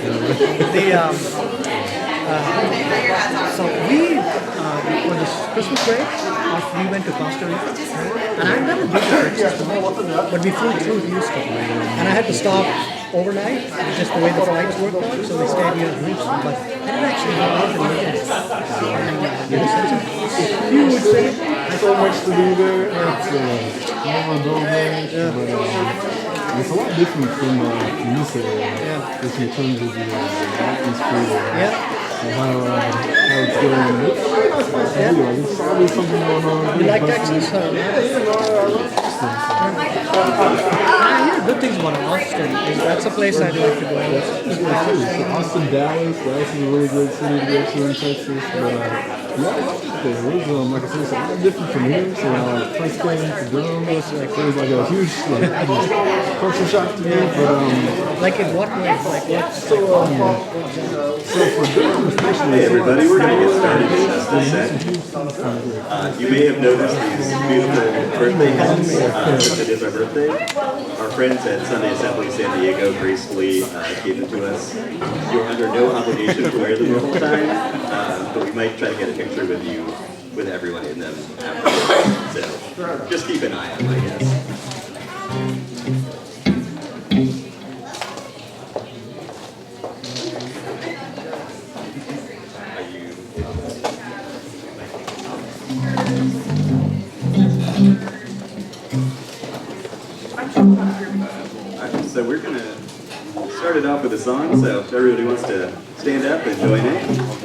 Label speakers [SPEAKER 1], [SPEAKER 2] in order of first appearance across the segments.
[SPEAKER 1] The so we for this Christmas break, we went to Costa Rica, and I've never been to Texas before, but we flew through Houston, and I had to stop overnight, just the way the flights worked out, so we stayed here in Houston. But I didn't actually go out and look at it. And it's a huge city.
[SPEAKER 2] So much to do there. It's it's a lot different from this area. Just in terms of the atmosphere.
[SPEAKER 1] Yeah.
[SPEAKER 2] And how it's going. There's probably something going on.
[SPEAKER 1] You like Texas? I hear good things about Austin. That's a place I'd like to go.
[SPEAKER 2] Austin, Dallas, that's a really good city to go to in Texas. But it was, like I said, it's a lot different from here. So first came to Durham, it was like a huge culture shock to me. But
[SPEAKER 1] like in what way? Like what?
[SPEAKER 2] So for Durham, especially,
[SPEAKER 3] Hey everybody, we're going to get started in just a sec. You may have noticed these beautiful birthday hats since it is our birthday. Our friends at Sunday Assembly San Diego gracefully gave them to us. You're under no obligation to wear them the whole time, but we might try to get a picture with you, with everyone in them afterwards. So just keep an eye on them, I guess. So we're going to start it off with a song, so if everybody wants to stand up and join in.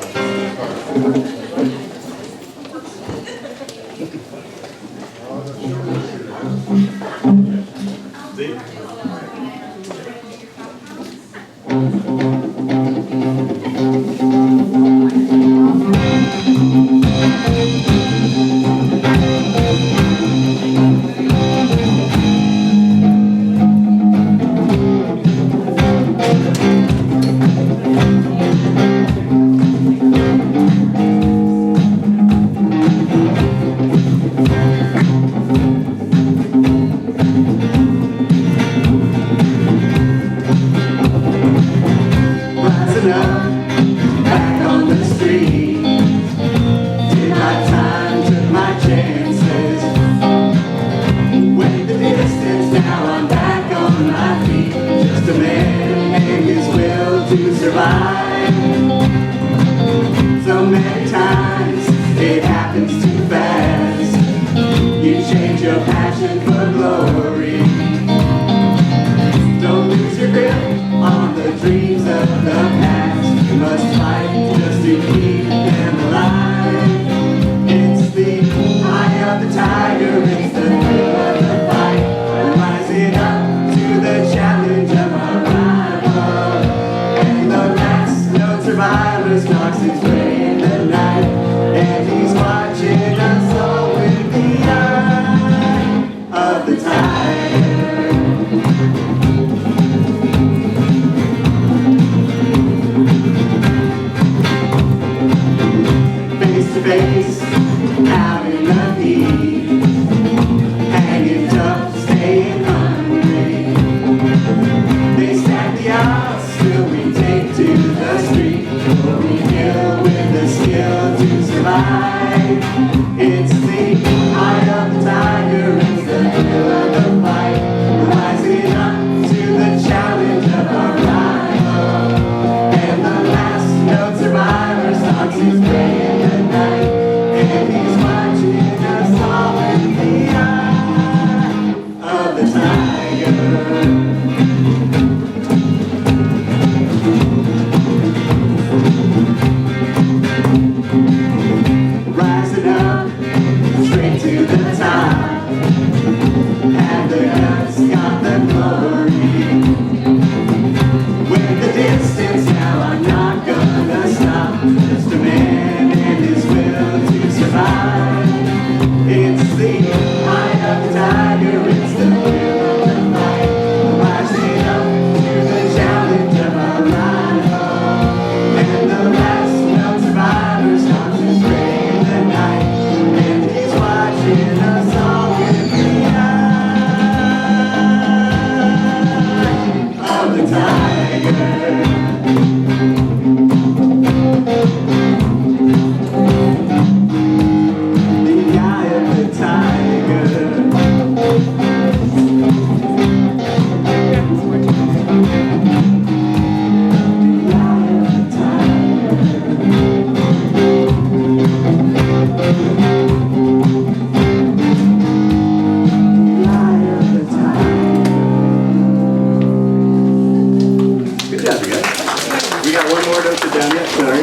[SPEAKER 3] got one more, don't sit down yet, sorry.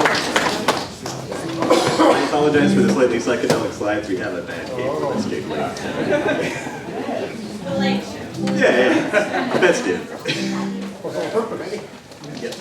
[SPEAKER 3] I apologize for the slightly psychedelic slides. We have a bad game for this gig late. Yeah, festive. Yes.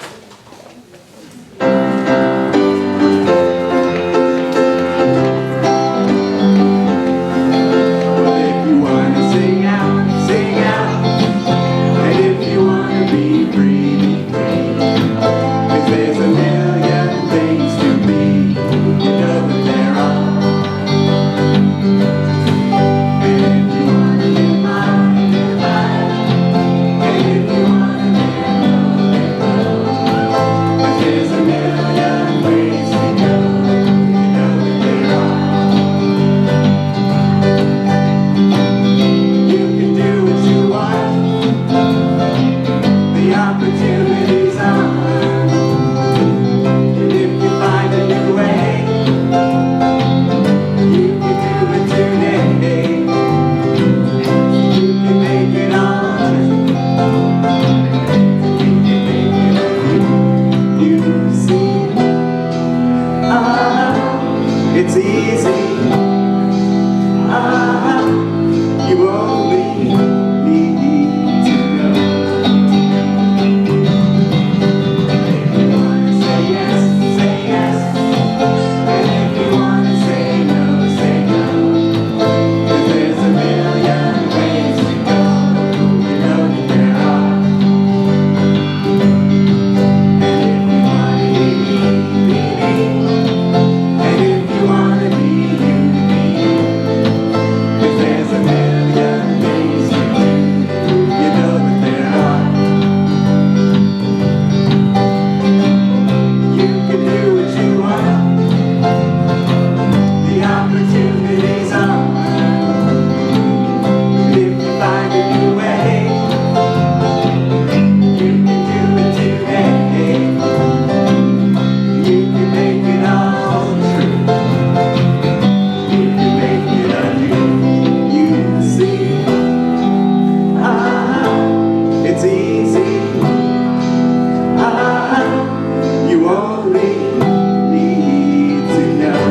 [SPEAKER 3] It's easy. You only need to know. If you wanna say yes, say yes. And if you wanna say no, say no. 'Cause there's a million ways to go. You know that there are. And if you wanna be me, be me. And if you wanna be you, be you. 'Cause there's a million things to do. You know that there are. You can do what you want. The opportunities are. If you find a new way, you can do it today. You can make it all true. You can make it undo. You see, it's easy. You only need to know.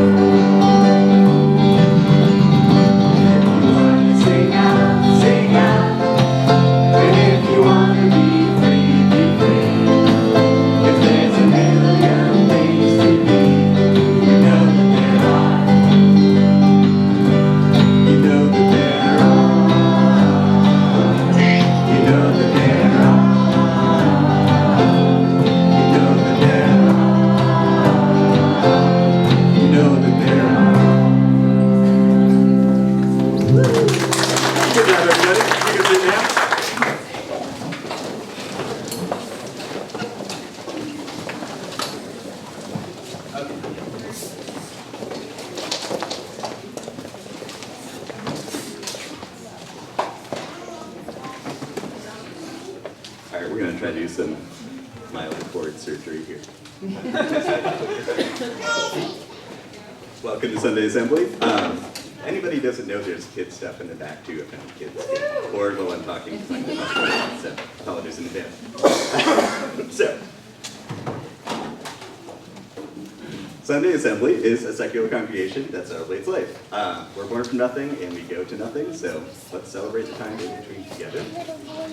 [SPEAKER 3] If you wanna sing out, sing out. And if you wanna be free, be free. If there's a million things to be, you know that there are. You know that there are. You know that there are. You know that there are. You know that there are. Good job, everybody. You can sit down. All right, we're going to try to do some mild chord surgery here. Welcome to Sunday Assembly. Anybody who doesn't know, there's kid stuff in the back too, if any kids get bored while I'm talking. So, apologies in advance. So, Sunday Assembly is a secular congregation that celebrates life. We're born from nothing and we go to nothing, so let's celebrate the time in between together.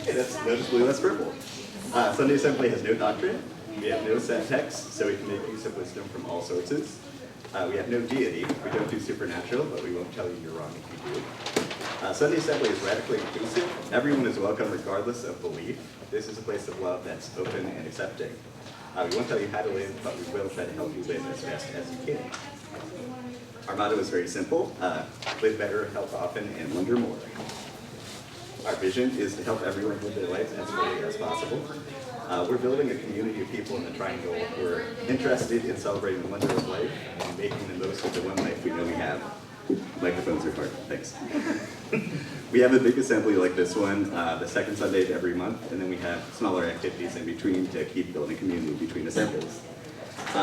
[SPEAKER 3] Okay, that's noticeably less purple. Sunday Assembly has no doctrine. We have no set text, so we can make use of wisdom from all sources. We have no deity. We don't do supernatural, but we won't tell you you're wrong if you do. Sunday Assembly is radically inclusive. Everyone is welcome regardless of belief. This is a place of love that's open and accepting. We won't tell you how to live, but we will try to help you live as best as you can. Our motto is very simple: live better, help often, and wonder more. Our vision is to help everyone live their lives as fully as possible. We're building a community of people in the Triangle who are interested in celebrating the wonder of life and making the most of the one life we know we have. Microphones are hard, thanks. We have a big assembly like this one, the second Sunday of every month, and then we have smaller activities in between to keep building community between assemblies.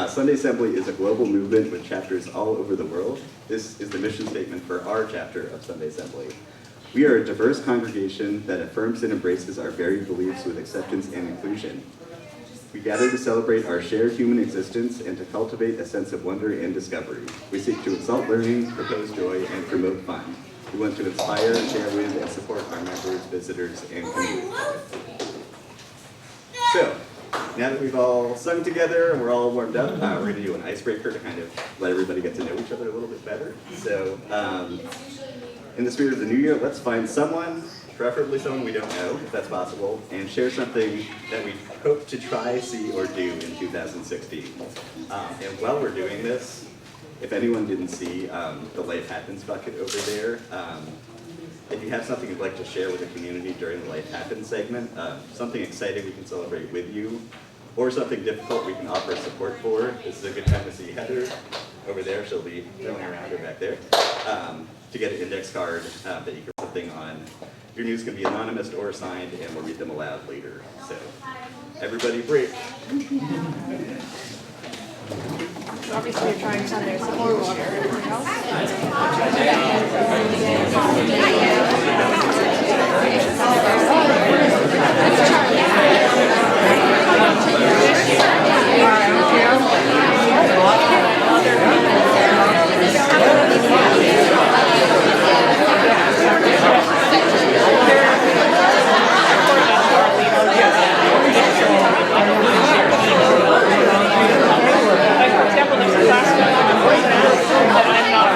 [SPEAKER 3] Sunday Assembly is a global movement with chapters all over the world. This is the mission statement for our chapter of Sunday Assembly. We are a diverse congregation that affirms and embraces our varied beliefs with acceptance and inclusion. We gather to celebrate our shared human existence and to cultivate a sense of wonder and discovery. We seek to exalt learning, propose joy, and promote fun. We want to inspire, share with, and support our members, visitors, and community. So, now that we've all sung together and we're all warmed up, we're going to do an icebreaker to kind of let everybody get to know each other a little bit better. So, in the spirit of the new year, let's find someone, preferably someone we don't know, if that's possible, and share something that we hope to try, see, or do in 2016. And while we're doing this, if anyone didn't see the Life Happens bucket over there, if you have something you'd like to share with the community during the Life Happens segment, something exciting we can celebrate with you, or something difficult we can offer support for, this is a good time to see Heather over there. She'll be throwing around her back there, to get an index card that you can put something on. Your news can be anonymous or signed, and we'll read them aloud later. So, everybody break.
[SPEAKER 4] Obviously, you're trying some. There's some more water. Anything else? For example, there's a class that I'm not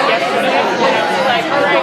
[SPEAKER 4] yesterday, and I was like, all right.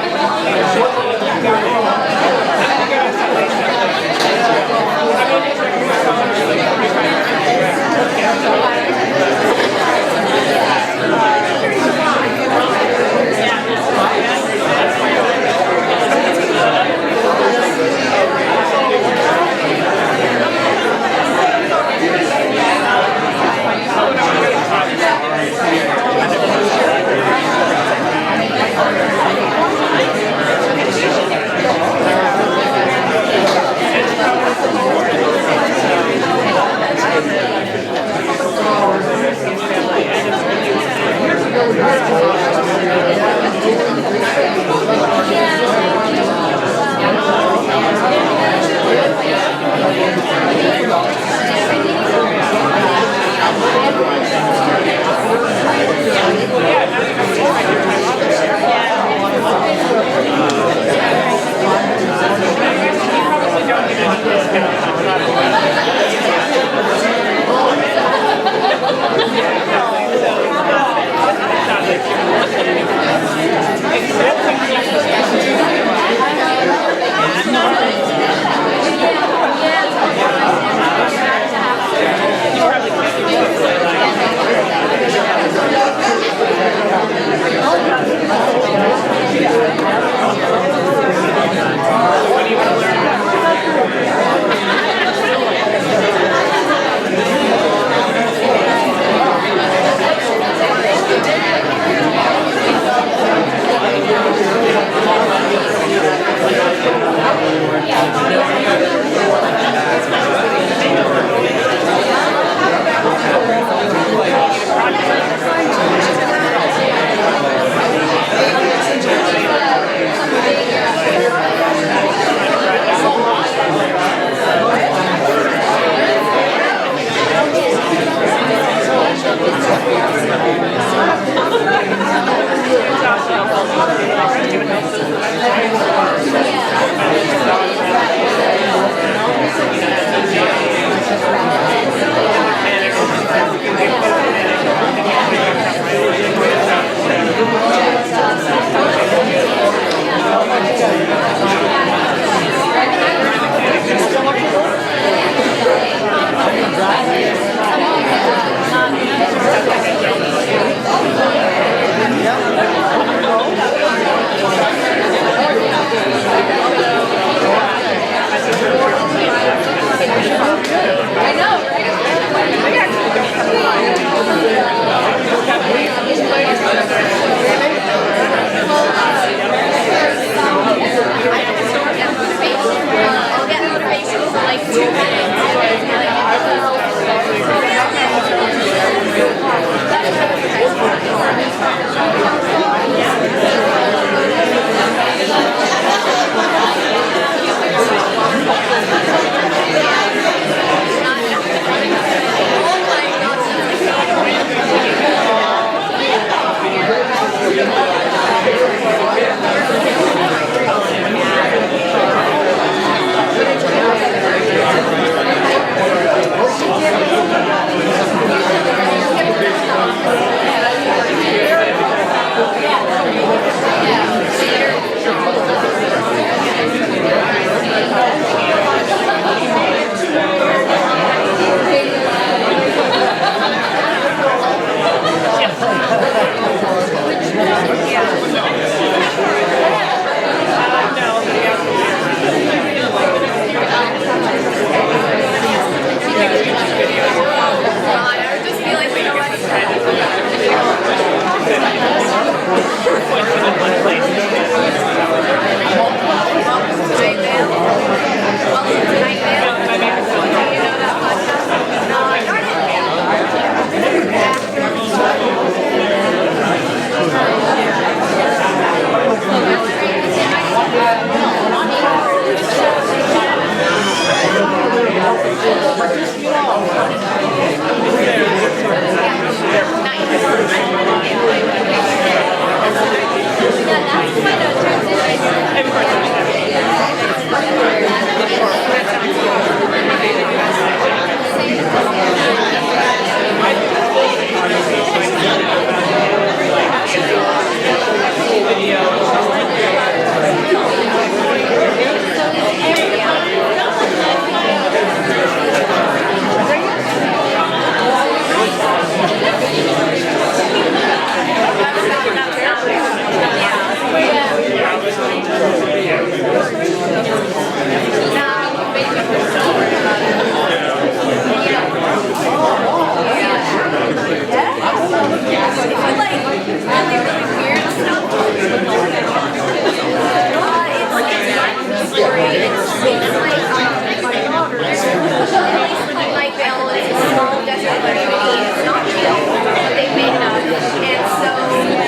[SPEAKER 5] community is not real, that they made it up. And so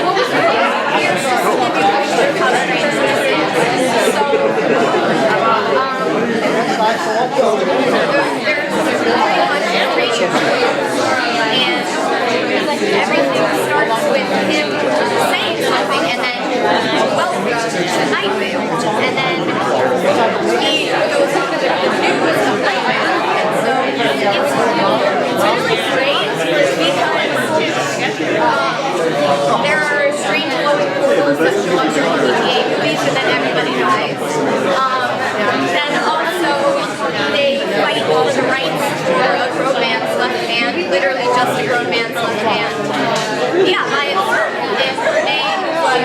[SPEAKER 5] what was really weird is to give you a picture of how strange this is. So there's pretty much a radio and everything starts with him saying something, and then welcome to Night Vale, and then he goes on to the news of Night Vale, and so it's really great because there are strange glowing portals that show up during ETA movies, and then everybody dies. Then also they fight over the rights for a grown man's left hand, literally just a grown man's left hand. Yeah, my if her name was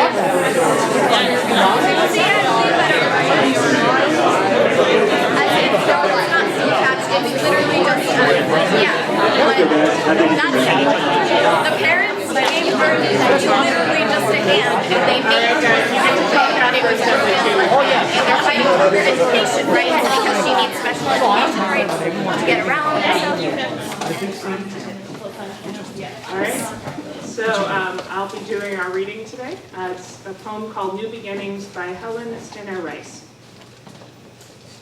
[SPEAKER 5] it's not so attached, it's literally just yeah. But the parents gave her literally just a hand, and they made her that it was her hand, and they're fighting for her education rights because she needs special education rights to get around.
[SPEAKER 6] Alright, so I'll be doing our reading today. It's a poem called New Beginnings by Helen Stinner Rice.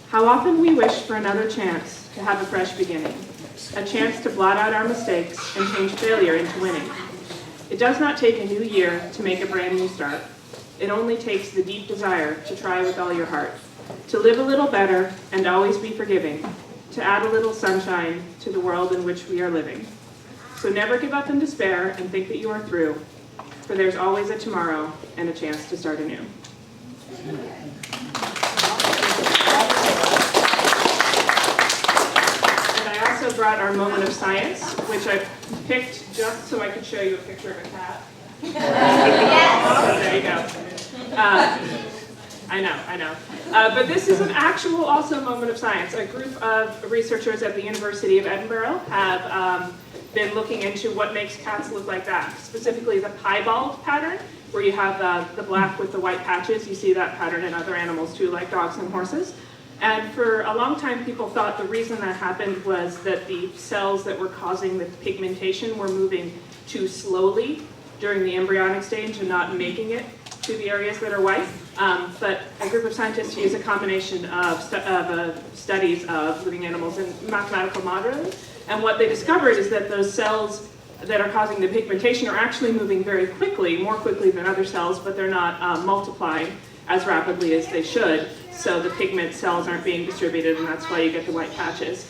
[SPEAKER 6] How often we wish for another chance to have a fresh beginning, a chance to blot out our mistakes and change failure into winning. It does not take a new year to make a brand new start. It only takes the deep desire to try with all your heart, to live a little better and always be forgiving, to add a little sunshine to the world in which we are living. So never give up in despair and think that you are through, for there's always a tomorrow and a chance to start anew. And I also brought our moment of science, which I picked just so I could show you a picture of a cat. There you go. I know. But this is an actual also moment of science. A group of researchers at the University of Edinburgh have been looking into what makes cats look like that, specifically the piebald pattern, where you have the black with the white patches. You see that pattern in other animals too, like dogs and horses. And for a long time, people thought the reason that happened was that the cells that were causing the pigmentation were moving too slowly during the embryonic stage and not making it to the areas that are white. But a group of scientists use a combination of studies of living animals and mathematical modeling. And what they discovered is that those cells that are causing the pigmentation are actually moving very quickly, more quickly than other cells, but they're not multiplying as rapidly as they should. So the pigment cells aren't being distributed, and that's why you get the white patches.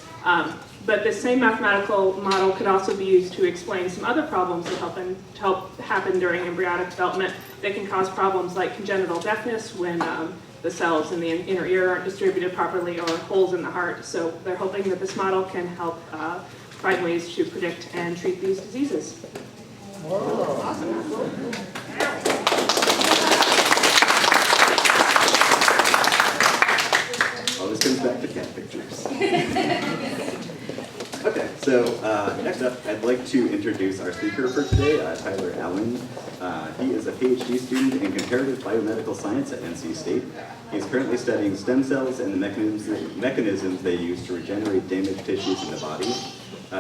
[SPEAKER 6] But this same mathematical model could also be used to explain some other problems that help happen during embryonic development that can cause problems like congenital deafness when the cells in the inner ear aren't distributed properly, or holes in the heart. So they're hoping that this model can help find ways to predict and treat these diseases. Whoa. Awesome.
[SPEAKER 3] Always comes back to cat pictures. Okay, so next up, I'd like to introduce our speaker for today, Tyler Allen. He is a PhD student in comparative biomedical science at NC State. He's currently studying stem cells and the mechanisms they use to regenerate damaged tissues in the body.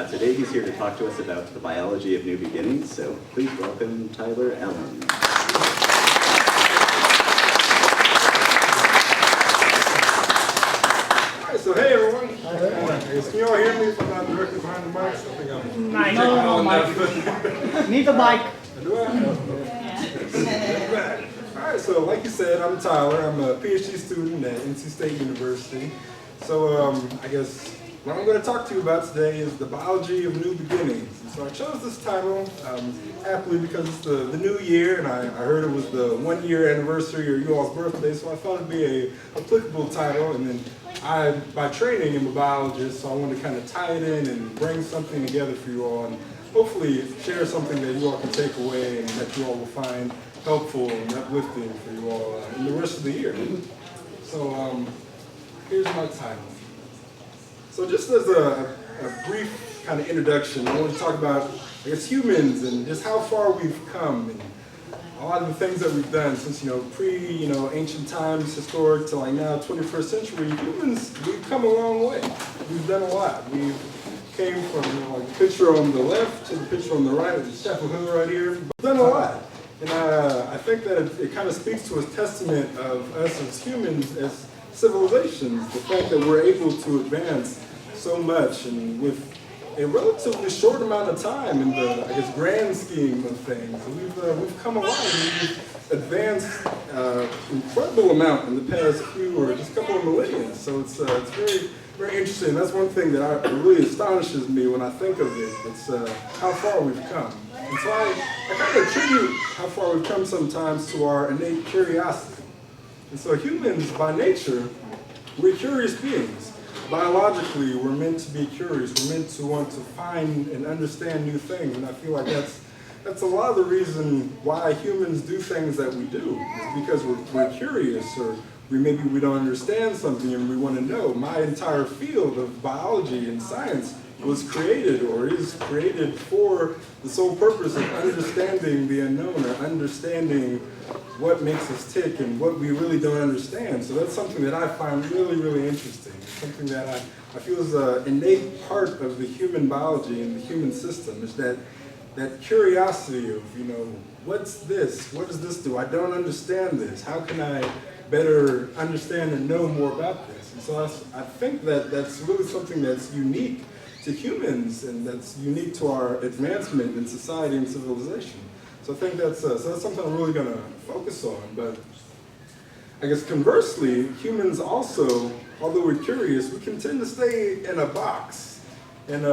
[SPEAKER 3] Today, he's here to talk to us about the biology of new beginnings, so please welcome Tyler Allen.
[SPEAKER 7] So hey everyone, can you all hear me if I'm not directly behind the mic? I think I'm
[SPEAKER 1] No, need the mic.
[SPEAKER 7] Do I? Alright, so like you said, I'm Tyler. I'm a PhD student at NC State University. So I guess what I'm going to talk to you about today is the biology of new beginnings. And so I chose this title aptly because it's the new year, and I heard it was the 1 year anniversary of you all's birthday, so I thought it'd be a applicable title. And then I, by training, am a biologist, so I wanted to kind of tie it in and bring something together for you all, and hopefully share something that you all can take away and that you all will find helpful and uplifting for you all in the rest of the year. So here's my title. So just as a brief kind of introduction, I want to talk about, I guess, humans and just how far we've come and a lot of the things that we've done since, ancient times, historic to like now, 21st century. Humans, we've come a long way. We've done a lot. We've came from like the picture on the left to the picture on the right, the Chapel Hill right here. We've done a lot. And I think that it kind of speaks to a testament of us as humans, as civilizations, the fact that we're able to advance so much and with a relatively short amount of time in the, I guess, grand scheme of things. We've come a lot and we've advanced incredible amount in the past few or just a couple of millennia. So it's very, very interesting. That's one thing that really astonishes me when I think of it. It's how far we've come. And so I kind of attribute how far we've come sometimes to our innate curiosity. And so humans, by nature, we're curious beings. Biologically, we're meant to be curious. We're meant to want to find and understand new things. And I feel like that's a lot of the reason why humans do things that we do. It's because we're curious, or maybe we don't understand something and we want to know. My entire field of biology and science was created or is created for the sole purpose of understanding the unknown, or understanding what makes us tick and what we really don't understand. So that's something that I find really, really interesting. Something that I feel is an innate part of the human biology and the human system, is that curiosity of, what's this? What does this do? I don't understand this. How can I better understand and know more about this? And so I think that that's really something that's unique to humans, and that's unique to our advancement in society and civilization. So I think that's something I'm really going to focus on. But I guess conversely, humans also, although we're curious, we can tend to stay in a box. And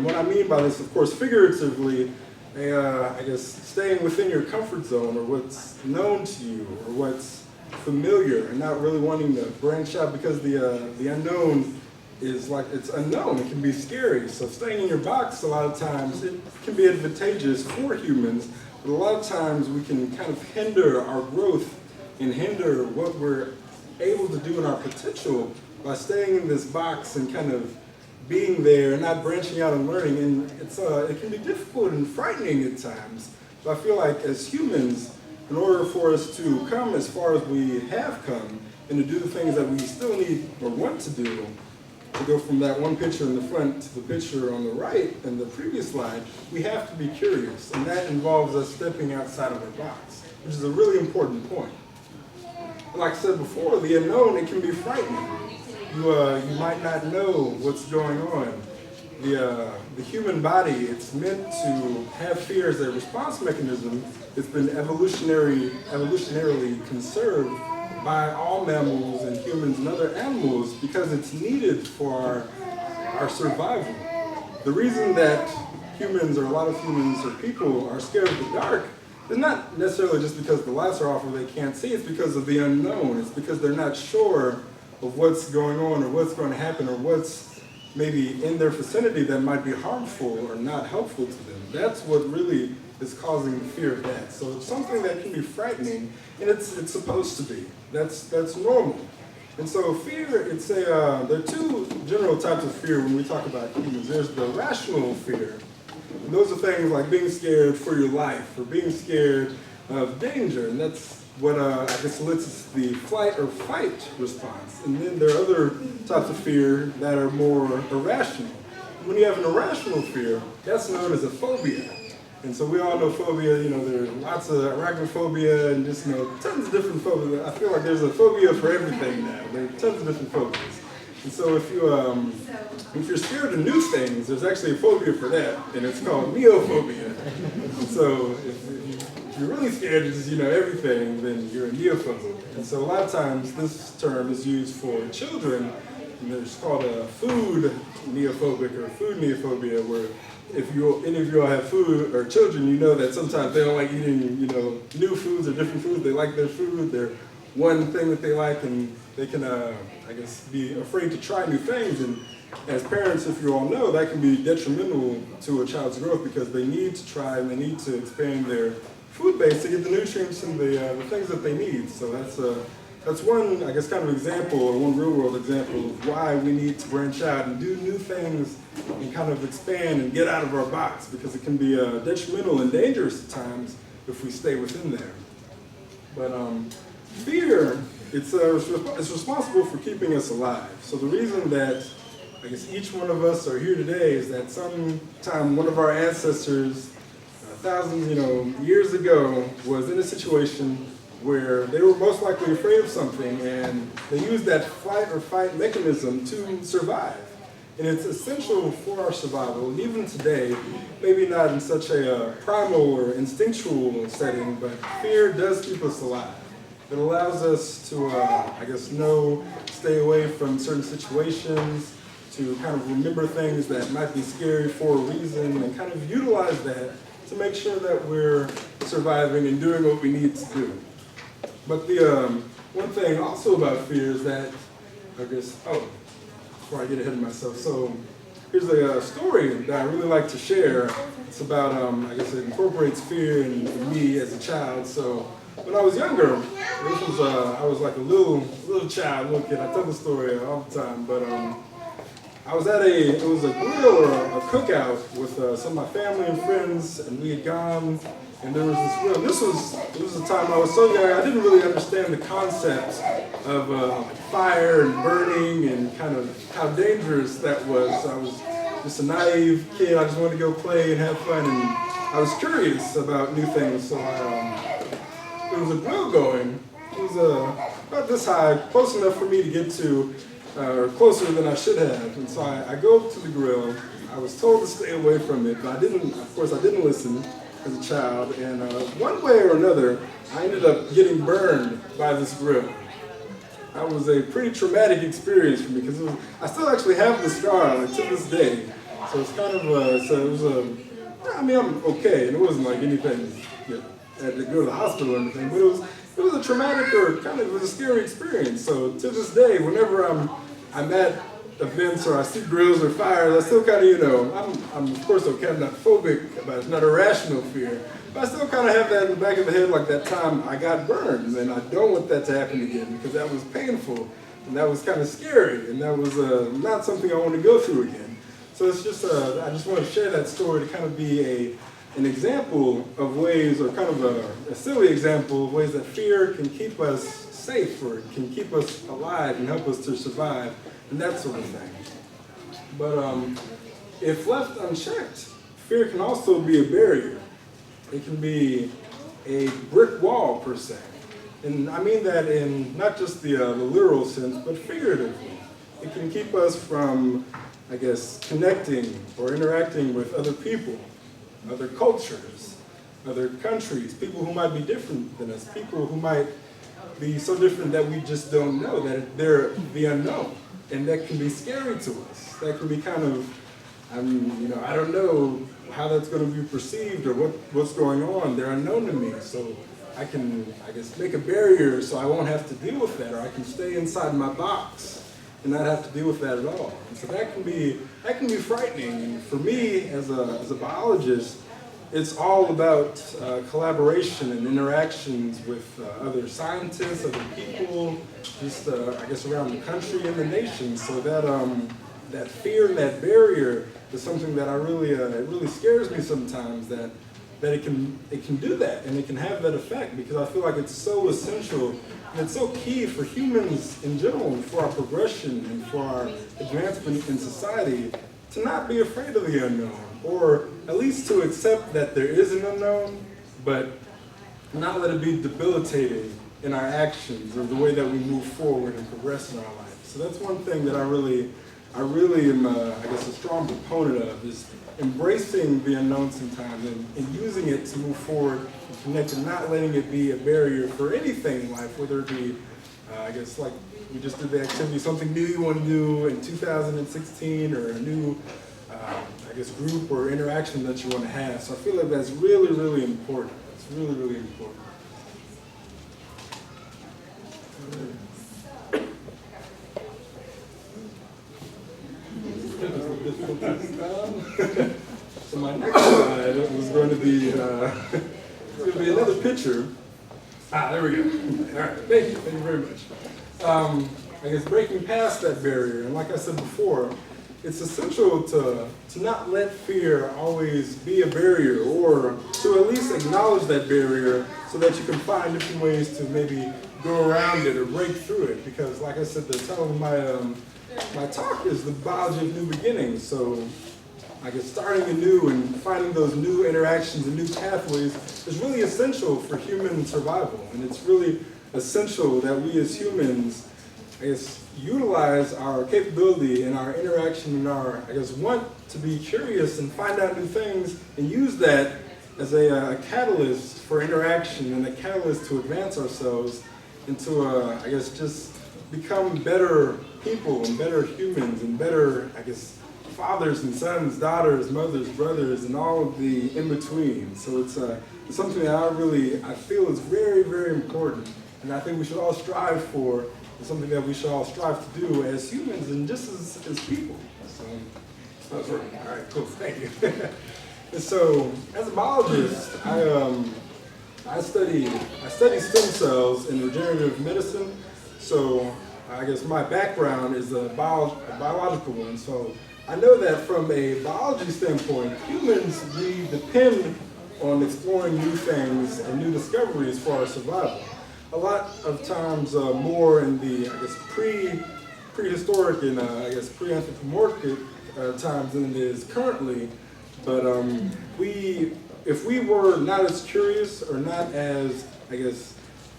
[SPEAKER 7] what I mean by this, of course, figuratively, I guess staying within your comfort zone, or what's known to you, or what's familiar, and not really wanting to branch out, because the unknown is like, it's unknown. It can be scary. So staying in your box, a lot of times, it can be advantageous for humans, but a lot of times we can kind of hinder our growth and hinder what we're able to do in our potential by staying in this box and kind of being there and not branching out and learning. And it can be difficult and frightening at times. So I feel like as humans, in order for us to come as far as we have come, and to do the things that we still need or want to do, to go from that one picture in the front to the picture on the right in the previous slide, we have to be curious. And that involves us stepping outside of our box, which is a really important point. Like I said before, the unknown, it can be frightening. You might not know what's going on. The human body, it's meant to have fear as a response mechanism. It's been evolutionarily conserved by all mammals and humans and other animals because it's needed for our survival. The reason that humans, or a lot of humans or people, are scared of the dark is not necessarily just because the lights are off or they can't see. It's because of the unknown. It's because they're not sure of what's going on or what's going to happen or what's maybe in their vicinity that might be harmful or not helpful to them. That's what really is causing the fear of death. So it's something that can be frightening, and it's supposed to be. That's normal. And so fear, there are two general types of fear when we talk about humans. There's the rational fear, and those are things like being scared for your life or being scared of danger, and that's what I guess elicits the flight or fight response. And then there are other types of fear that are more irrational. When you have an irrational fear, that's known as a phobia. And so we all know phobia, there are lots of arachnophobia and just, tons of different phobias. I feel like there's a phobia for everything now. There are tons of different phobias. And so if you're scared of new things, there's actually a phobia for that, and it's called neophobia. And so if you're really scared of just, everything, then you're a neophobe. And so a lot of times this term is used for children, and it's called a food neophobic or food neophobia, where if any of you all have food or children, you know that sometimes they don't like eating, new foods or different foods. They like their food, their one thing that they like, and they can, I guess, be afraid to try new things. And as parents, if you all know, that can be detrimental to a child's growth because they need to try and they need to expand their food base to get the nutrients and the things that they need. So that's one, I guess, kind of example, or one real-world example of why we need to branch out and do new things and kind of expand and get out of our box, because it can be detrimental and dangerous at times if we stay within there. But fear, it's responsible for keeping us alive. So the reason that I guess each one of us are here today is that sometime one of our ancestors, thousands, years ago, was in a situation where they were most likely afraid of something, and they used that flight or fight mechanism to survive. And it's essential for our survival, and even today, maybe not in such a primal or instinctual setting, but fear does keep us alive. It allows us to, stay away from certain situations, to kind of remember things that might be scary for a reason, and kind of utilize that to make sure that we're surviving and doing what we need to do. But the one thing also about fear is that, before I get ahead of myself, so here's a story that I really like to share. It's about, it incorporates fear in me as a child. So when I was younger, I was like a little child, little kid. I tell the story all the time, but I was at it was a grill or a cookout with some of my family and friends, and we had gone, and there was this grill. This was a time I was so young, I didn't really understand the concept of fire and burning and kind of how dangerous that was. I was just a naive kid. I just wanted to go play and have fun, and I was curious about new things. So there was a grill going. It was about this high, close enough for me to get to, or closer than I should have. And so I go up to the grill. I was told to stay away from it, but I didn't listen as a child. And one way or another, I ended up getting burned by this grill. That was a pretty traumatic experience for me because I still actually have the scar on it to this day. So it's kind of, I'm okay, and it wasn't like anything, I had to go to the hospital or anything, but it was a traumatic or it was a scary experience. So to this day, whenever I'm at events or I see grills or fires, I still kind of, I'm of course kind of not phobic, but it's not a rational fear. But I still kind of have that in the back of the head, like that time I got burned, and I don't want that to happen again because that was painful, and that was kind of scary, and that was not something I want to go through again. So it's just, I just want to share that story to kind of be an example of ways, or kind of a silly example of ways that fear can keep us safe, or it can keep us alive and help us to survive, and that sort of thing. But if left unchecked, fear can also be a barrier. It can be a brick wall, per se. And I mean that in not just the literal sense, but figuratively. It can keep us from, connecting or interacting with other people, other cultures, other countries, people who might be different than us, people who might be so different that we just don't know, that they're the unknown. And that can be scary to us. That can be kind of, I don't know how that's going to be perceived or what's going on. They're unknown to me. So I can, make a barrier so I won't have to deal with that, or I can stay inside my box and not have to deal with that at all. And so that can be frightening. And for me, as a biologist, it's all about collaboration and interactions with other scientists, other people, just around the country and the nation. So that fear and that barrier is something that it really scares me sometimes, that it can do that and it can have that effect, because I feel like it's so essential and it's so key for humans in general, and for our progression and for our advancement in society, to not be afraid of the unknown, or at least to accept that there is an unknown, but not let it be debilitating in our actions or the way that we move forward and progress in our life. So that's one thing that I really am, a strong proponent of, is embracing the unknown sometimes and using it to move forward and connect, and not letting it be a barrier for anything in life, whether it be, like we just did the activity, something new you want to do in 2016, or a new, group or interaction that you want to have. So I feel like that's really, really important. It's really, really important. So my next slide was going to be another picture. There we go. All right, thank you very much. Breaking past that barrier, and like I said before, it's essential to not let fear always be a barrier, or to at least acknowledge that barrier so that you can find different ways to maybe go around it or break through it. Because like I said, some of my my talk is the biology of new beginnings. So I guess starting anew and finding those new interactions and new pathways is really essential for human survival. And it's really essential that we as humans, I guess, utilize our capability and our interaction and our, I guess, want to be curious and find out new things and use that as a catalyst for interaction and a catalyst to advance ourselves into, I guess, just become better people and better humans and better, I guess, fathers and sons, daughters, mothers, brothers, and all of the in-between. So it's something that I feel is very, very important. And I think we should all strive for. It's something that we should all strive to do as humans and just as people. So, that's right. All right, cool, thank you. And so, as a biologist, I study stem cells in regenerative medicine. So, I guess my background is a biological one. So, I know that from a biology standpoint, humans, we depend on exploring new things and new discoveries for our survival. A lot of times more in the, I guess, prehistoric and, I guess, pre-anthropomorphic times than it is currently. But if we were not as curious or not as, I guess,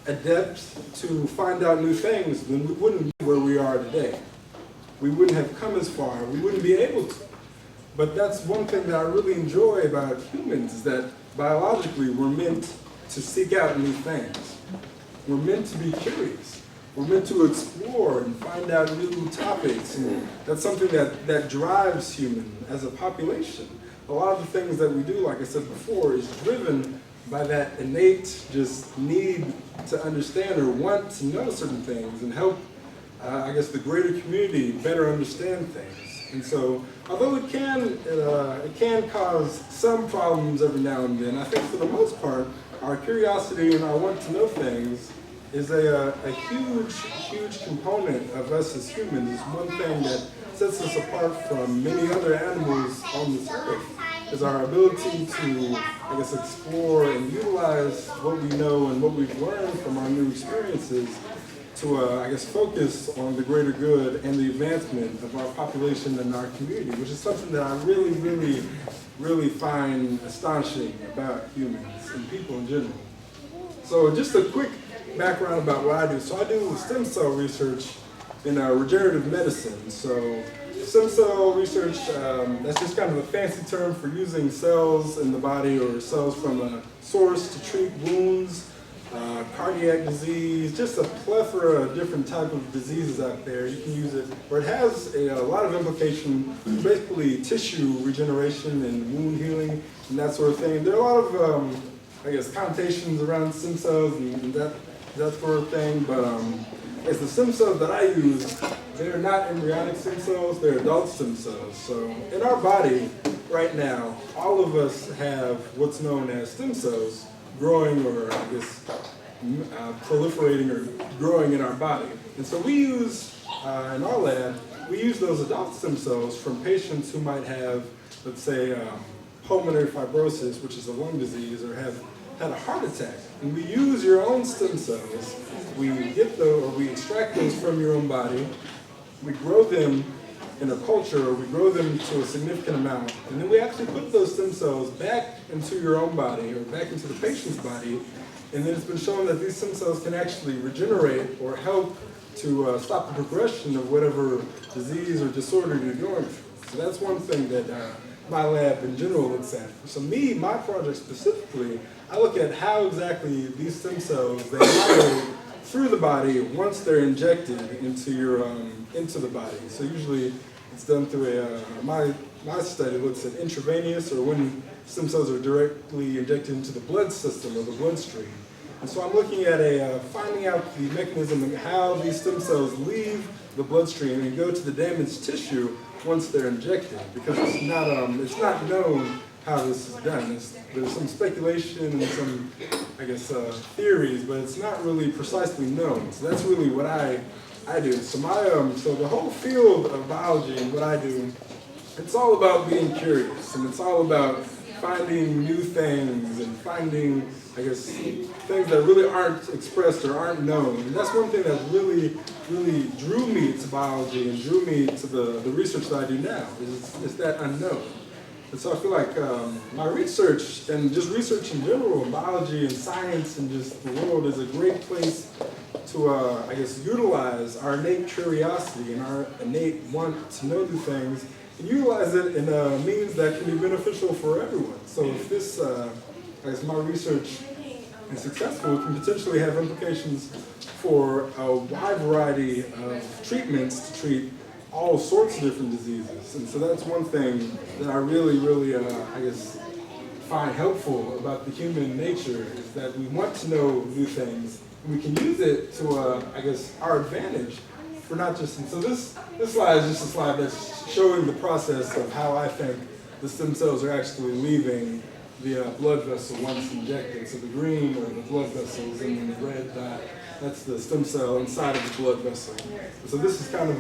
[SPEAKER 7] adept to find out new things, then we wouldn't be where we are today. We wouldn't have come as far. We wouldn't be able to. But that's one thing that I really enjoy about humans is that biologically we're meant to seek out new things. We're meant to be curious. We're meant to explore and find out new topics. And that's something that drives human as a population. A lot of the things that we do, like I said before, is driven by that innate just need to understand or want to know certain things and help I guess, the greater community better understand things. And so, although it can cause some problems every now and then, I think for the most part, our curiosity and our want to know things is a huge, huge component of us as humans. It's one thing that sets us apart from many other animals on this earth, is our ability to, I guess, explore and utilize what we know and what we've learned from our new experiences to, I guess, focus on the greater good and the advancement of our population and our community, which is something that I really, really, really find astonishing about humans and people in general. So just a quick background about what I do. So I do stem cell research in regenerative medicine. So stem cell research, that's just kind of a fancy term for using cells in the body or cells from a source to treat wounds, cardiac disease, just a plethora of different type of diseases out there. You can use it, or it has a lot of implication, basically tissue regeneration and wound healing and that sort of thing. There are a lot of, I guess, connotations around stem cells and that sort of thing, but as the stem cells that I use, they're not embryonic stem cells, they're adult stem cells. So in our body right now, all of us have what's known as stem cells growing, or I guess proliferating or growing in our body. And so we use, in our lab, we use those adult stem cells from patients who might have, let's say, pulmonary fibrosis, which is a lung disease, or have had a heart attack. And we use your own stem cells. We get those, or we extract those from your own body. We grow them in a culture, or we grow them to a significant amount, and then we actually put those stem cells back into your own body, or back into the patient's body, and then it's been shown that these stem cells can actually regenerate or help to stop the progression of whatever disease or disorder you're going through. So that's one thing that my lab in general looks at. So my project specifically, I look at how exactly these stem cells, they migrate through the body once they're injected into your into the body. So usually it's done through my study looks at intravenous, or when stem cells are directly injected into the blood system or the bloodstream. And so I'm looking at finding out the mechanism of how these stem cells leave the bloodstream and go to the damaged tissue once they're injected, because it's not known how this is done. There's some speculation and some, I guess, theories, but it's not really precisely known. So that's really what I do. So so the whole field of biology and what I do, it's all about being curious, and it's all about finding new things and finding, I guess, things that really aren't expressed or aren't known. And that's one thing that really drew me to biology and drew me to the research that I do now, is that unknown. And so I feel like my research and just research in general, biology and science and just the world, is a great place to, I guess, utilize our innate curiosity and our innate want to know new things, and utilize it in a means that can be beneficial for everyone. So if this, I guess, my research is successful, it can potentially have implications for a wide variety of treatments to treat all sorts of different diseases. And so that's one thing that I really, I guess, find helpful about the human nature, is that we want to know new things, and we can use it to, I guess, our advantage for not just, and so this slide is just a slide that's showing the process of how I think the stem cells are actually leaving the blood vessel once injected. So the green are the blood vessels, and then the red dot, that's the stem cell inside of the blood vessel. So this is kind of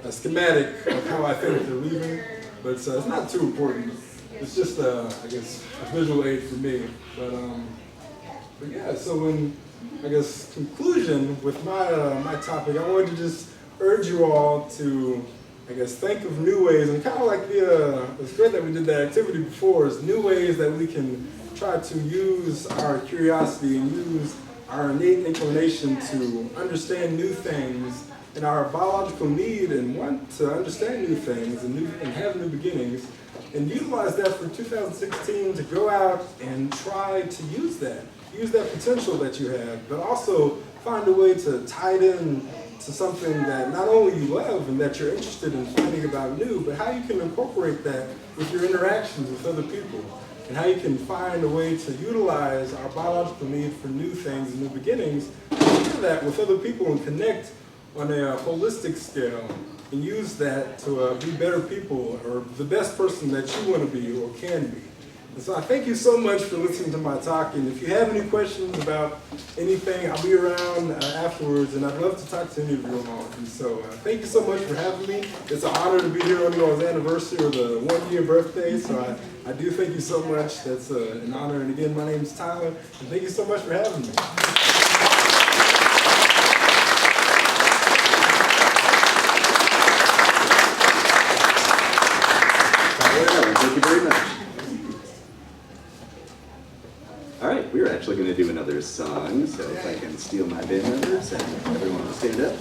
[SPEAKER 7] a schematic of how I think they're leaving, but it's not too important. It's just, I guess, a visual aid for me. But yeah, so in, I guess, conclusion with my topic, I wanted to just urge you all to, I guess, think of new ways, and kind of like it's great that we did that activity before, is new ways that we can try to use our curiosity and use our innate inclination to understand new things, and our biological need and want to understand new things and have new beginnings, and utilize that for 2016 to go out and try to use that potential that you have, but also find a way to tie it in to something that not only you love and that you're interested in finding about new, but how you can incorporate that with your interactions with other people, and how you can find a way to utilize our biological need for new things and new beginnings, share that with other people and connect on a holistic scale, and use that to be better people, or the best person that you want to be or can be. And so I thank you so much for listening to my talk, and if you have any questions about anything, I'll be around afterwards, and I'd love to talk to any of you all. And so thank you so much for having me. It's an honor to be here on your anniversary, or the 1-year birthday, so I do thank you so much. That's an honor, and again, my name is Tyler, and thank you so much for having me.
[SPEAKER 3] Thank you very much. All right, we're actually going to do another song, so if I can steal my band members and everyone will stand up.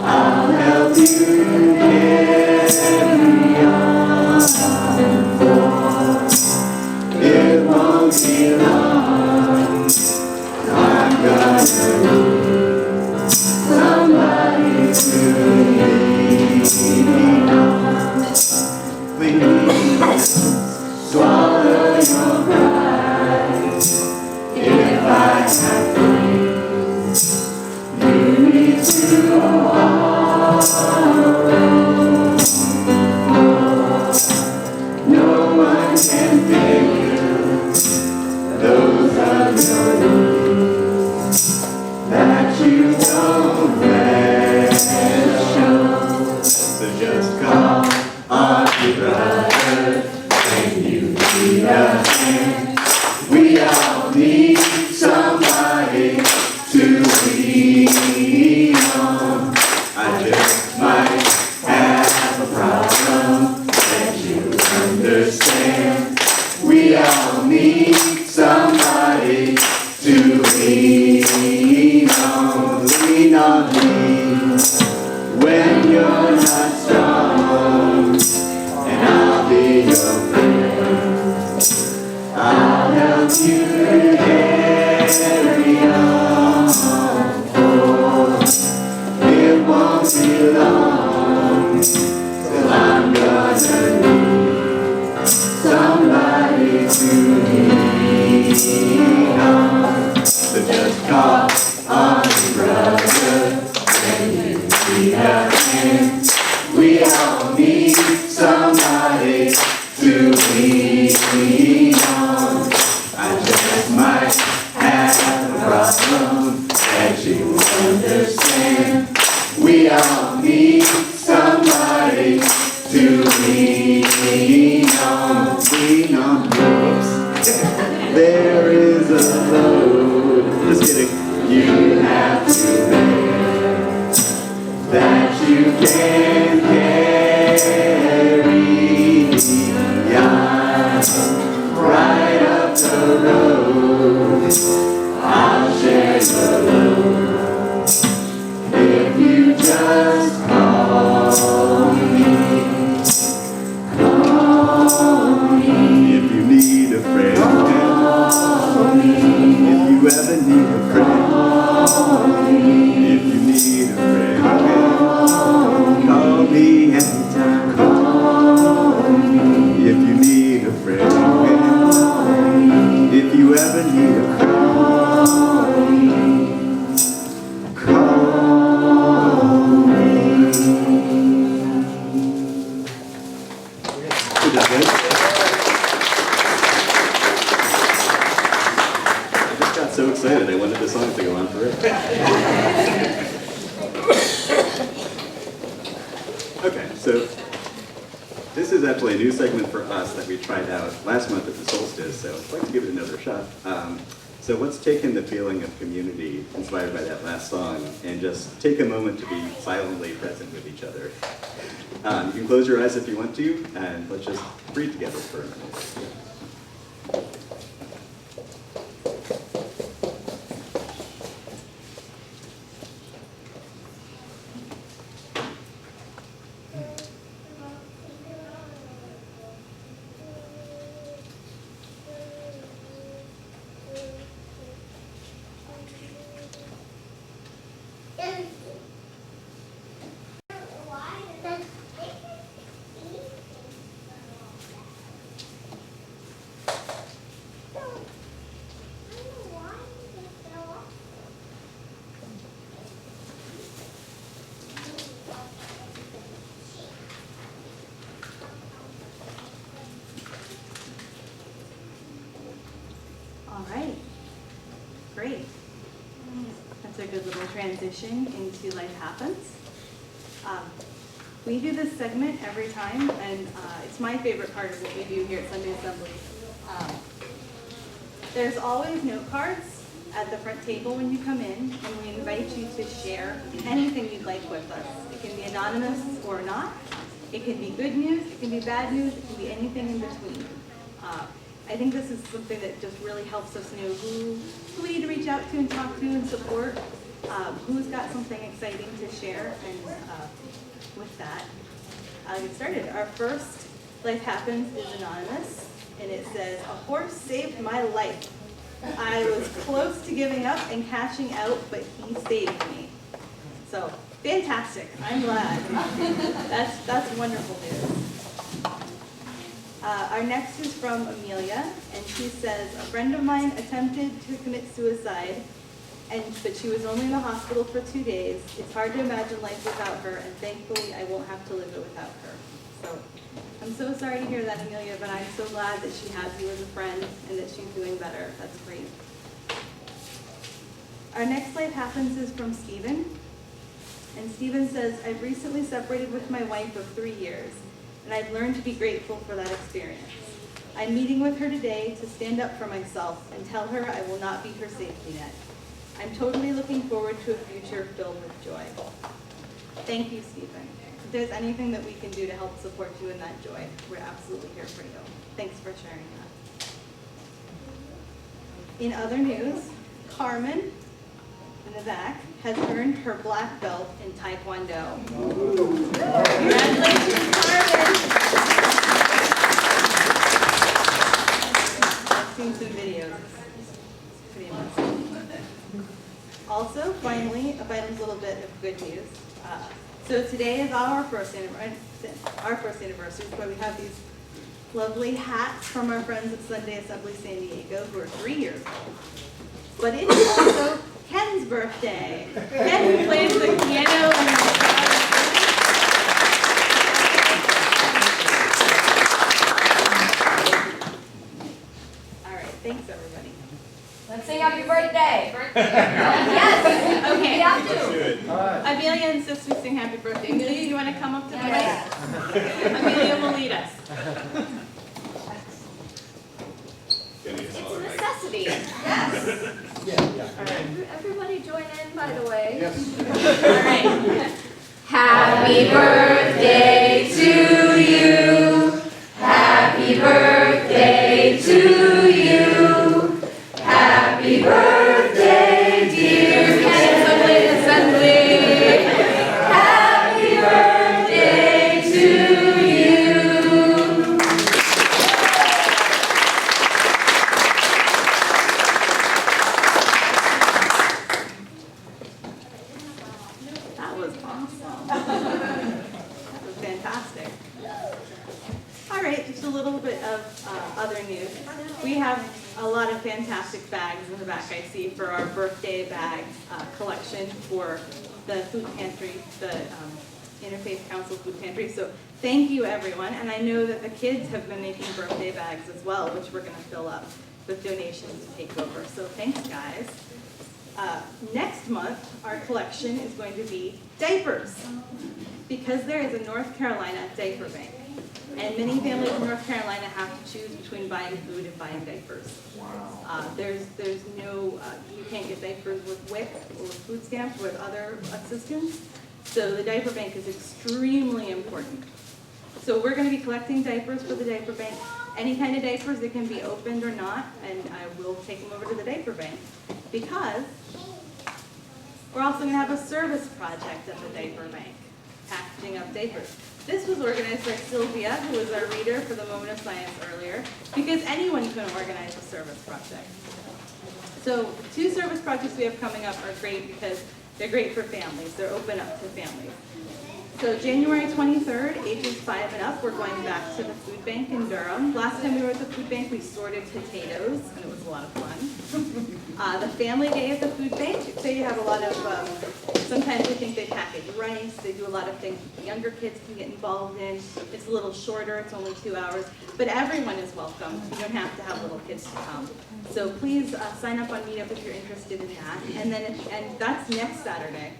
[SPEAKER 8] I'll help
[SPEAKER 3] There is a load. Just kidding. You have to bear that you can carry. Yeah, right up the road. I'll share the load if you just call me. If you need a friend, if you ever need a friend, if you need a friend, call me anytime. If you need a friend, if you ever need a friend, call me. Good job, guys. So excited, I wanted the song to go on forever. Okay, so this is actually a new segment for us that we tried out last month at the solstice, so I'd like to give it another shot. So let's take in the feeling of community inspired by that last song and just take a moment to be silently present with each other. You can close your eyes if you want to, and let's just breathe together for a minute.
[SPEAKER 4] All right, great. That's a good little transition into Life Happens. We do this segment every time, and it's my favorite part of what we do here at Sunday Assembly. There's always note cards at the front table when you come in, and we invite you to share anything you'd like with us. It can be anonymous or not. It can be good news, it can be bad news, it can be anything in between. I think this is something that just really helps us know who we need to reach out to and talk to and support, who's got something exciting to share, and with that, I'll get started. Our first Life Happens is anonymous, and it says, "A horse saved my life. I was close to giving up and cashing out, but he saved me." So, fantastic. I'm glad. That's wonderful news. Our next is from Amelia, and she says, "A friend of mine attempted to commit suicide, but she was only in the hospital for 2 days. It's hard to imagine life without her, and thankfully I won't have to live it without her." So I'm so sorry to hear that, Amelia, but I'm so glad that she has you as a friend and that she's doing better. That's great. Our next Life Happens is from Stephen. And Stephen says, "I've recently separated with my wife of 3 years, and I've learned to be grateful for that experience. I'm meeting with her today to stand up for myself and tell her I will not be her safety net. I'm totally looking forward to a future filled with joy." Thank you, Stephen. If there's anything that we can do to help support you in that joy, we're absolutely here for you. Thanks for sharing that. In other news, Carmen, in the back, has earned her black belt in Taekwondo. Congratulations, Carmen! I've seen some videos. It's pretty amazing. Also, finally, a little bit of good news. So today is our first anniversary, but we have these lovely hats from our friends at Sunday Assembly San Diego who are 3 years old. But it is also Ken's birthday. Ken, who plays the piano and the guitar. All right, thanks everybody.
[SPEAKER 5] Let's sing happy birthday. Yes.
[SPEAKER 4] Okay.
[SPEAKER 5] We have to.
[SPEAKER 3] Good.
[SPEAKER 4] Amelia insists we sing happy birthday. Amelia, you want to come up to the mic? Amelia will lead us.
[SPEAKER 5] It's a necessity. Yes. Everybody join in, by the way. Yes. All right. Happy birthday to you. Happy birthday to you. Happy birthday, dear Ken's Assembly. Happy birthday to you.
[SPEAKER 4] That was awesome. That was fantastic. All right, just a little bit of other news. We have a lot of fantastic bags in the back I see for our birthday bag collection for the food pantry, the Interfaith Council Food Pantry. So thank you everyone, and I know that the kids have been making birthday bags as well, which we're going to fill up with donations to take over. So thanks guys. Next month, our collection is going to be diapers, because there is a North Carolina diaper bank. And many families in North Carolina have to choose between buying food and buying diapers. There's no, you can't get diapers with WIC or food stamps or with other assistance. So the diaper bank is extremely important. So we're going to be collecting diapers for the diaper bank. Any kind of diapers that can be opened or not, and I will take them over to the diaper bank. Because we're also going to have a service project at the diaper bank, packaging up diapers. This was organized by Sylvia, who was our reader for the Moment of Science earlier, because anyone can organize a service project. So the 2 service projects we have coming up are great because they're great for families. They're open up to families. So January 23rd, ages 5 and up, we're going back to the food bank in Durham. Last time we were at the food bank, we sorted potatoes, and it was a lot of fun. The family day at the food bank, so you have a lot of, sometimes we think they package rice, they do a lot of things the younger kids can get involved in. It's a little shorter, it's only 2 hours, but everyone is welcome. You don't have to have little kids to come. So please sign up on Meetup if you're interested in that. And that's next Saturday.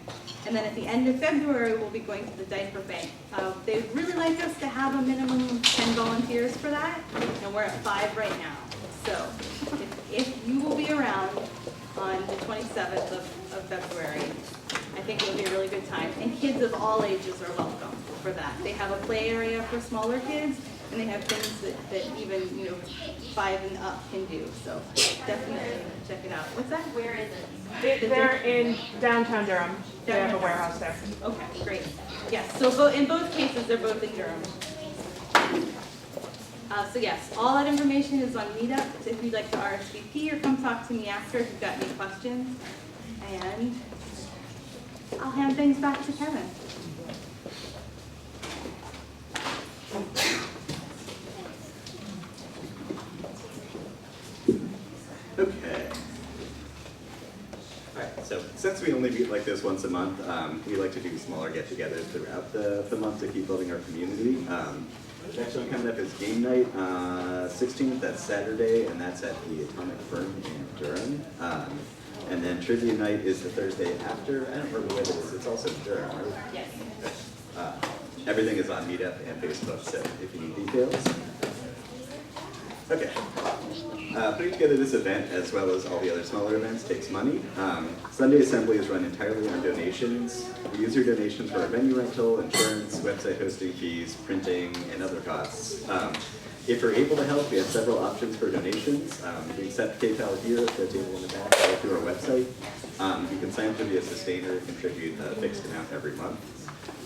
[SPEAKER 4] And then at the end of February, we'll be going to the diaper bank. They'd really like us to have a minimum of 10 volunteers for that, and we're at 5 right now. So if you will be around on the 27th of February, I think it'll be a really good time. And kids of all ages are welcome for that. They have a play area for smaller kids, and they have things that even 5 and up can do. So definitely check it out. What's that? Where is it?
[SPEAKER 6] They're in downtown Durham. They have a warehouse there.
[SPEAKER 4] Okay, great. Yes, so in both cases, they're both in Durham. So yes, all that information is on Meetup if you'd like to RSVP or come talk to me after if you've got any questions. And I'll hand things back to Kevin.
[SPEAKER 3] Okay. Alright, so since we only meet like this once a month, we like to do smaller get-togethers throughout the month to keep building our community. The next one coming up is game night, 16th, that's Saturday, and that's at the Atomic Firm in Durham. And then trivia night is the Thursday after. I don't remember what it is, it's also Durham, right?
[SPEAKER 4] Yes.
[SPEAKER 3] Everything is on Meetup and Facebook, so if you need details. Okay. Putting together this event, as well as all the other smaller events, takes money. Sunday Assembly is run entirely on donations. We use your donations for our venue rental, insurance, website hosting fees, printing, and other costs. If you're able to help, we have several options for donations. We accept PayPal here at the table in the back or through our website. You can sign up to be a sustainer and contribute a fixed amount every month,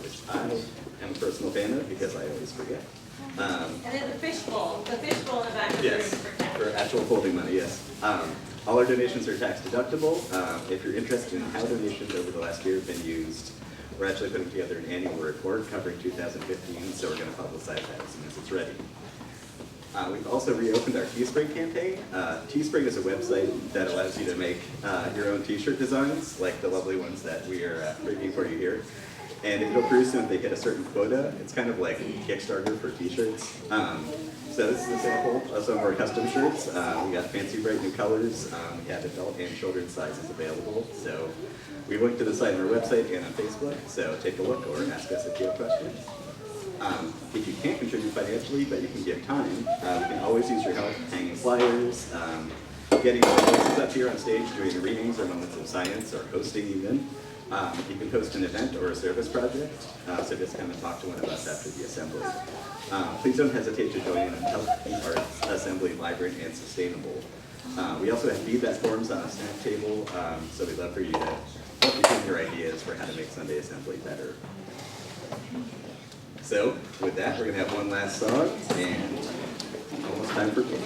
[SPEAKER 3] which I am a personal fan of because I always forget.
[SPEAKER 4] And then the fishbowl in the back is
[SPEAKER 3] Yes, for actual folding money, yes. All our donations are tax deductible. If you're interested in how donations over the last year have been used, we're actually putting together an annual report covering 2015, so we're going to publicize that as soon as it's ready. We've also reopened our Teespring campaign. Teespring is a website that allows you to make your own t-shirt designs, like the lovely ones that we are making for you here. And it'll produce them if they hit a certain quota. It's kind of like Kickstarter for t-shirts. So this is a sample of some of our custom shirts. We got fancy bright new colors. We have adult and children's sizes available. So we link to the site on our website and on Facebook. So take a look or ask us if you have questions. If you can't contribute financially, but you can give time, we can always use your help hanging flyers, getting our voices up here on stage, doing readings or moments of science, or hosting even. You can host an event or a service project, so just come and talk to one of us after the assembly. Please don't hesitate to join in and help keep our assembly vibrant and sustainable. We also have feedback forms on a snack table, so we'd love for you to help you think your ideas for how to make Sunday assembly better. So, with that, we're going to have one last song, and almost time for cake.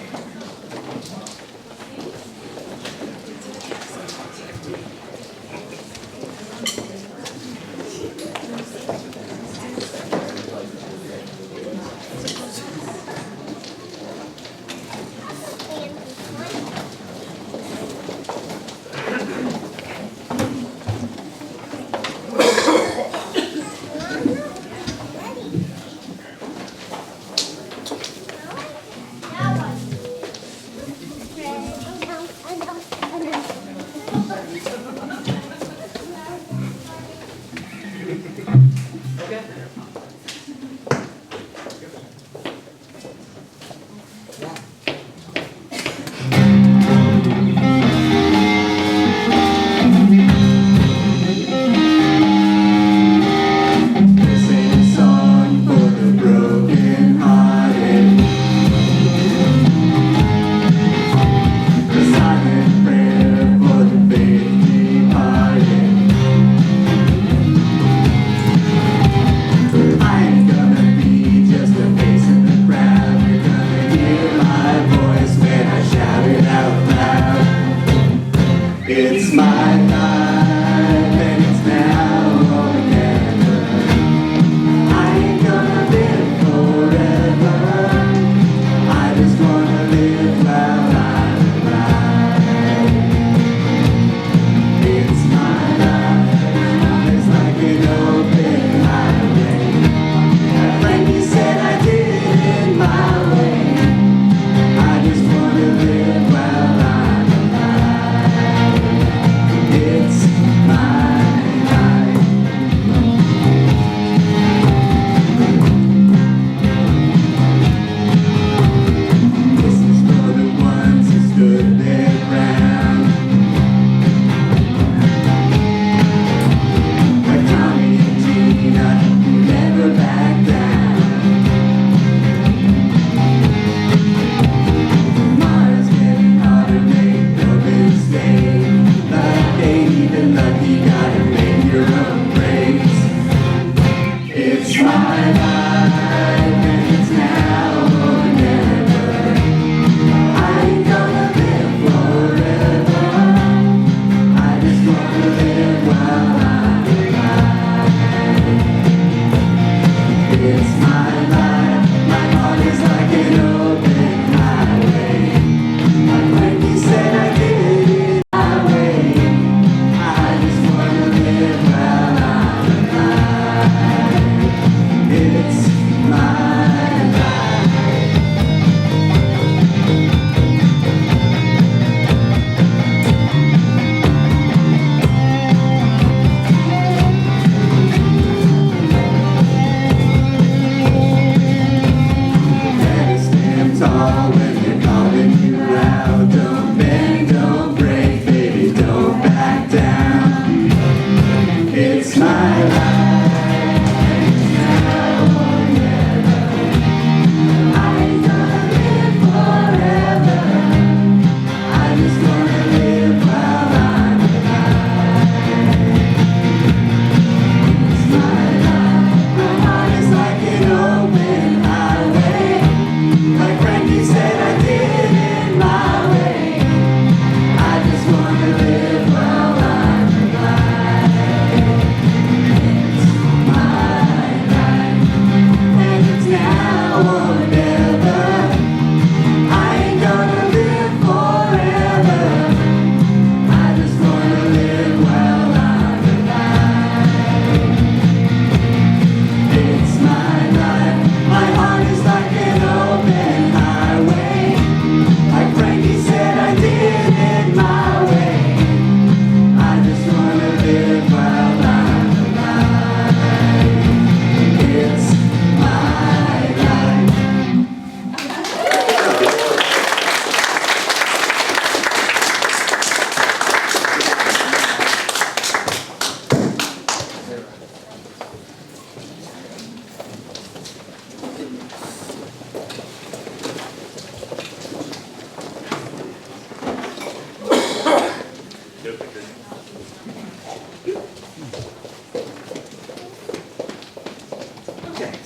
[SPEAKER 8] It's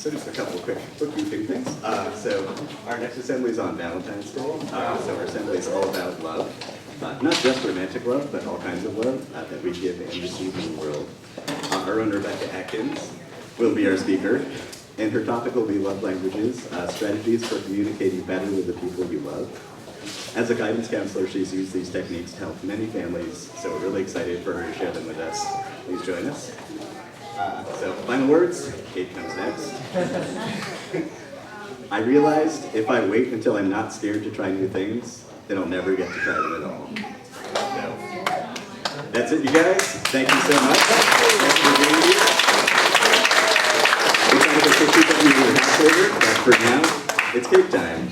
[SPEAKER 3] So just a couple of quick bookkeeping things. So our next assembly is on Valentine's Day. So our assembly is all about love. Not just romantic love, but all kinds of love that we give and receive in the world. Our own Rebecca Atkins will be our speaker, and her topic will be love languages, strategies for communicating better with the people you love. As a guidance counselor, she's used these techniques to help many families, so we're really excited for her to share them with us. Please join us. So, final words, Kate comes next. I realized if I wait until I'm not scared to try new things, then I'll never get to try them at all. So, that's it, you guys. Thank you so much. Thanks for being here. We're trying to get people to your house later, but for now, it's cake time.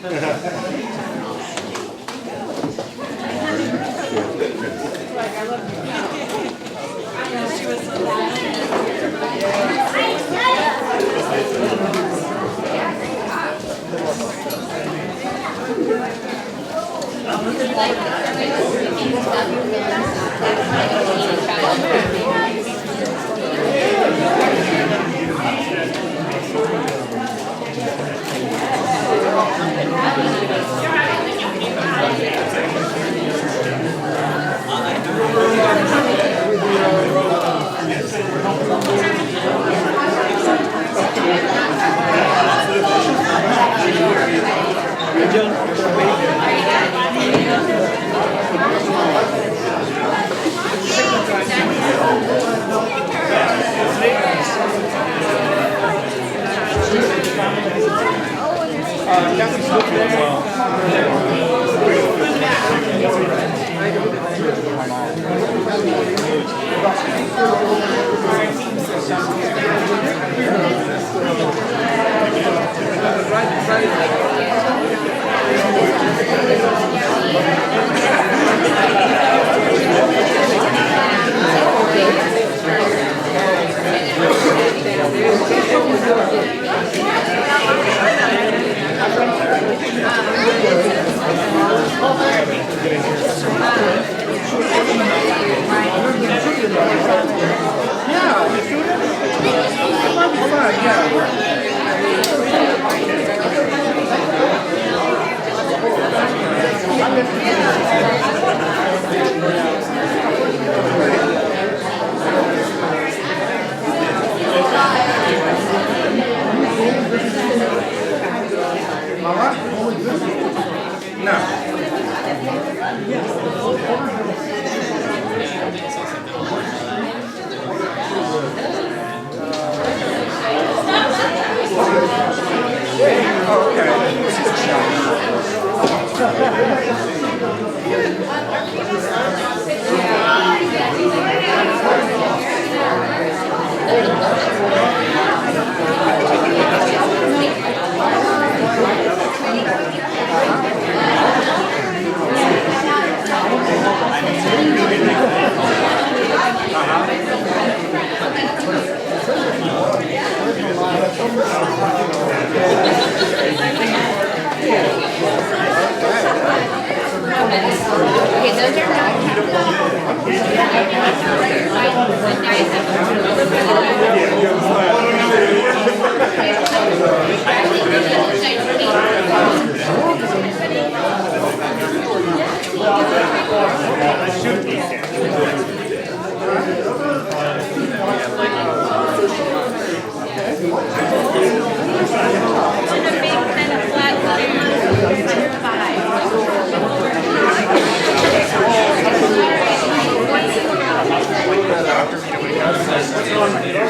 [SPEAKER 7] That's